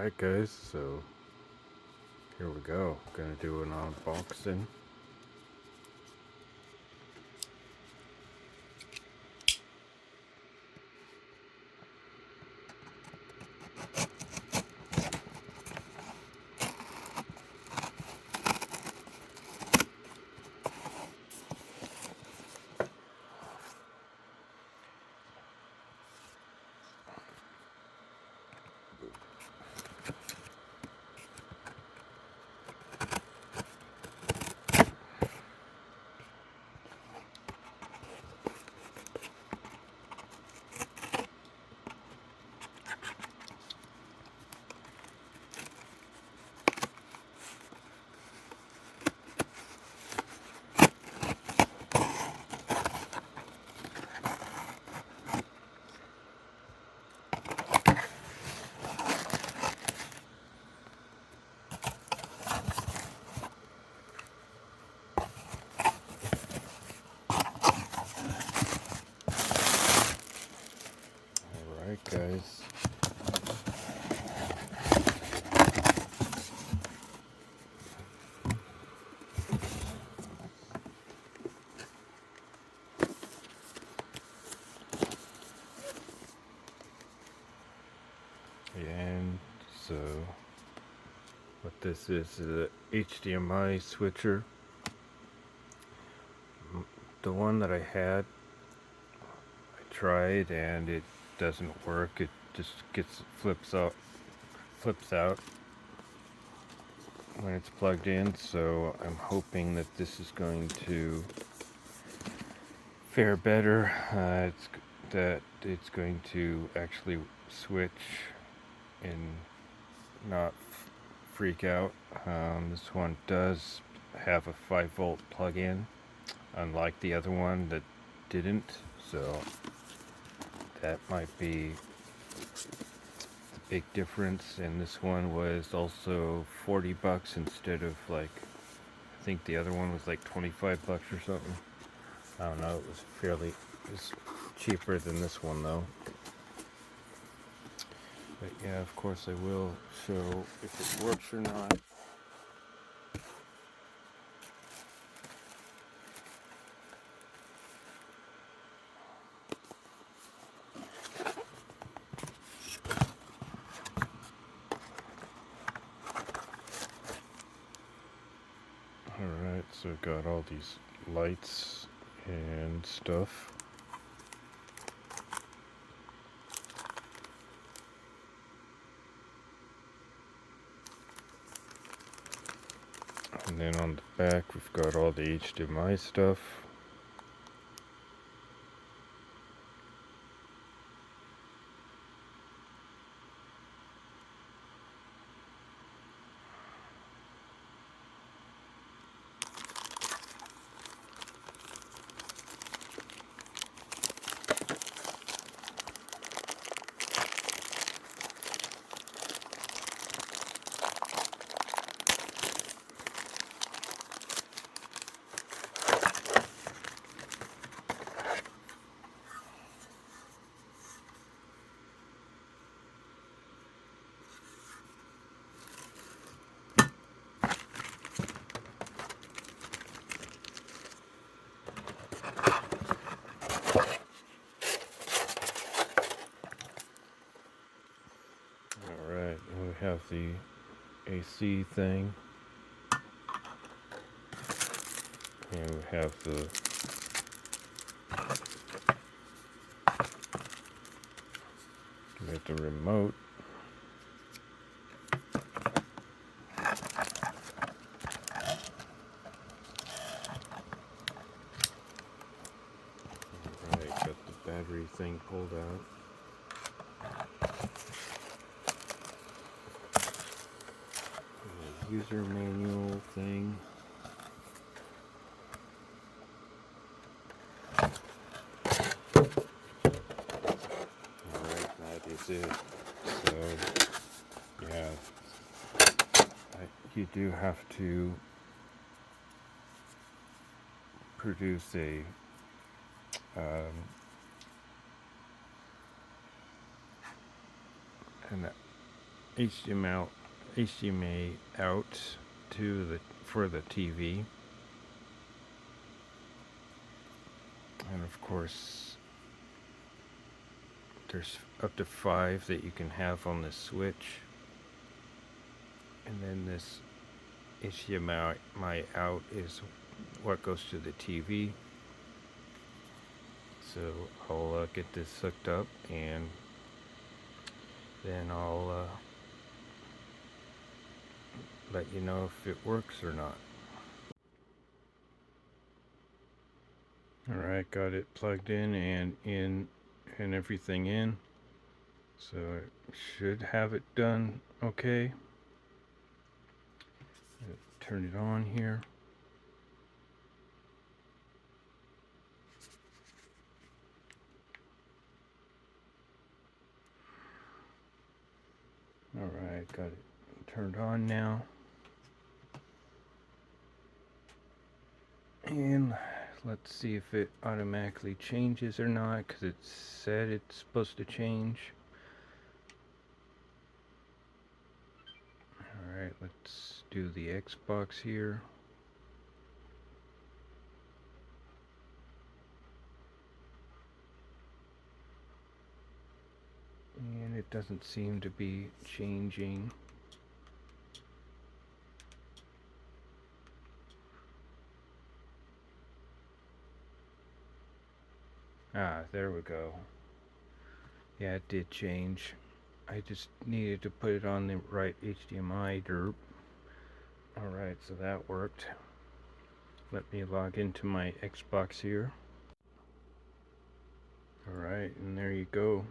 Alright guys, so here we go. Gonna do an unboxing. Alright guys. And so what this is a HDMI switcher. The one that I had, I tried and it doesn't work. It just flips out when it's plugged in, so I'm hoping that this is going to fare better. It's going to actually switch and not freak out. This one does have a 5-volt plug-in, unlike the other one that didn't, so that might be the big difference. And this one was also 40 bucks instead of, like, I think the other one was like 25 bucks or something. I don't know, it was cheaper than this one though. But yeah, of course I will show if it works or not. Alright, so I've got all these lights and stuff. And then on the back we've got all the HDMI stuff. Alright, and we have the AC thing. And we have the remote. Alright, got the battery thing pulled out. The user manual thing. Alright, that is it. So, yeah, you do have to produce an HDMI out for the TV, and of course there's up to 5 that you can have on this switch, and then this HDMI out is what goes to the TV. So I'll get this hooked up, and then I'll let you know if it works or not. Alright, got it plugged in and everything in. So I should have it done okay. Turn it on here. Alright, got it turned on now. And let's see if it automatically changes or not, because it said it's supposed to change. Alright, let's do the Xbox here. And it doesn't seem to be changing. Ah, there we go. Yeah, it did change. I just needed to put it on the right HDMI derp. Alright, so that worked. Let me log into my Xbox here. Alright, and there you go.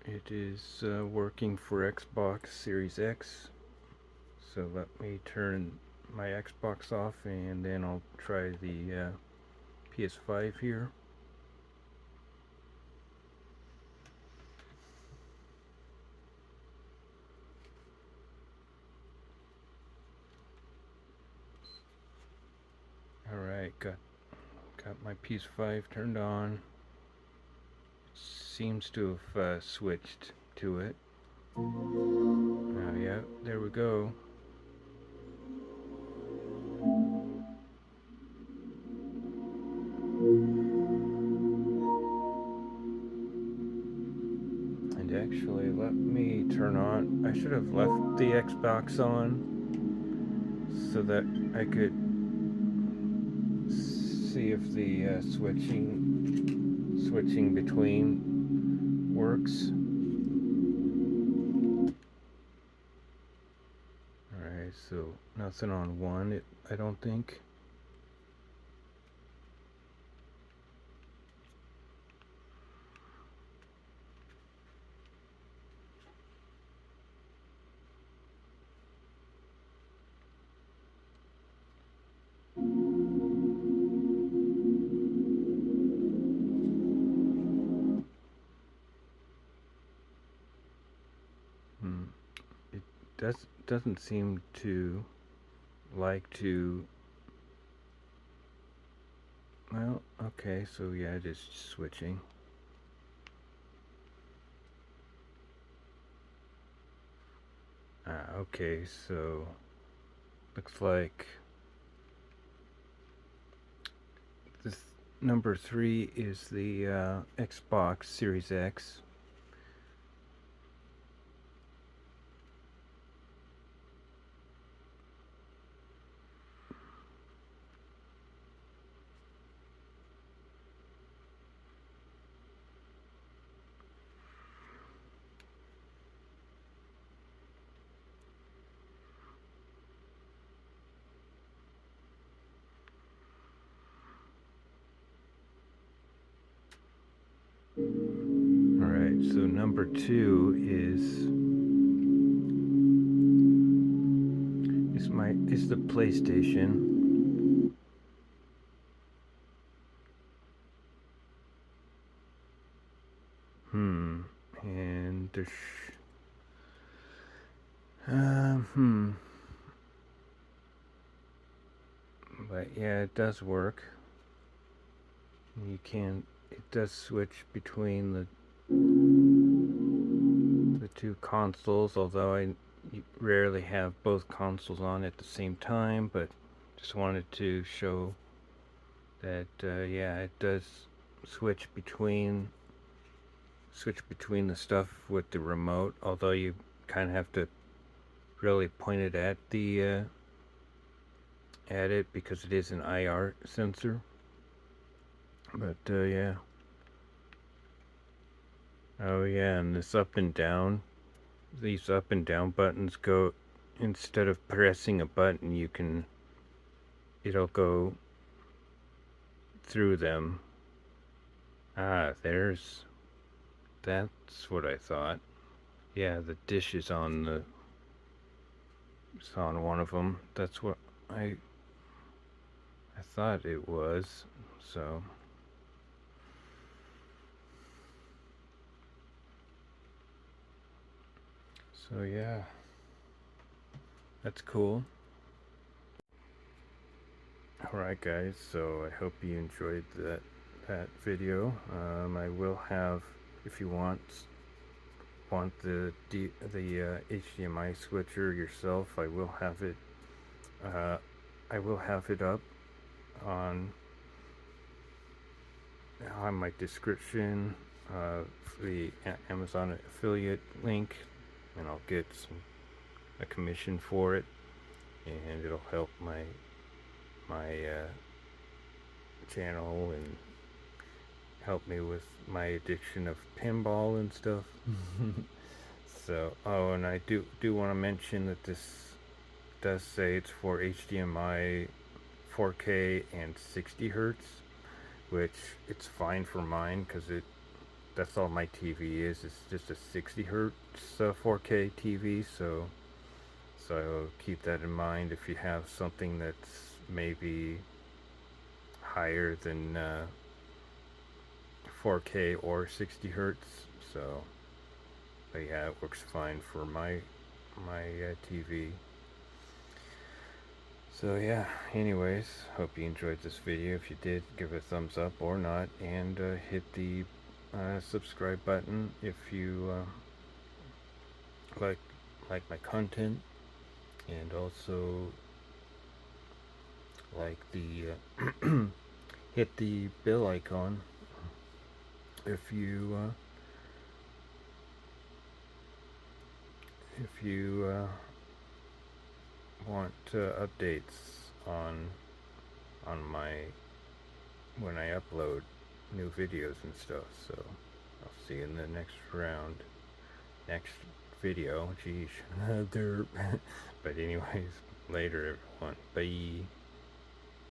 It is working for Xbox Series X. So let me turn my Xbox off, and then I'll try the PS5 here. Alright, got my PS5 turned on. Seems to have switched to it. Yeah, there we go. And actually, let me turn on. I should have left the Xbox on so that I could see if the switching between works. Alright, so nothing on one, I don't think. It doesn't seem to like to. Well, okay, so yeah, it is switching. Okay, so looks like this number 3 is the Xbox Series X. Alright, so number 2 is the PlayStation. And there's but yeah, it does work. It does switch between the two consoles, although I rarely have both consoles on at the same time, but just wanted to show that yeah, it does switch between the stuff with the remote, although you kind of have to really point it at the at it because it is an IR sensor. But yeah. Oh yeah, and this up and down, these up and down buttons go, instead of pressing a button, it'll go through them. Ah, that's what I thought. Yeah, the dish is on one of them. That's what I thought it was. So yeah, that's cool. Alright guys, so I hope you enjoyed that video. I will have, if you want the HDMI switcher yourself, I will have it up on my description, the Amazon affiliate link, and I'll get a commission for it, and it'll help my channel and help me with my addiction of pinball and stuff. So, oh, and I do want to mention that this does say it's for HDMI 4K and 60 hertz, which it's fine for mine because that's all my TV is. It's just a 60 hertz 4K TV, so keep that in mind if you have something that's maybe higher than 4K or 60 hertz. So, but yeah, it works fine for my TV. So yeah, anyways, hope you enjoyed this video. If you did, give it a thumbs up or not, and hit the subscribe button if you like my content, and also like the hit the bell icon if you want updates on my when I upload new videos and stuff. So I'll see you in the next video. Geez, but anyways, later everyone. Bye.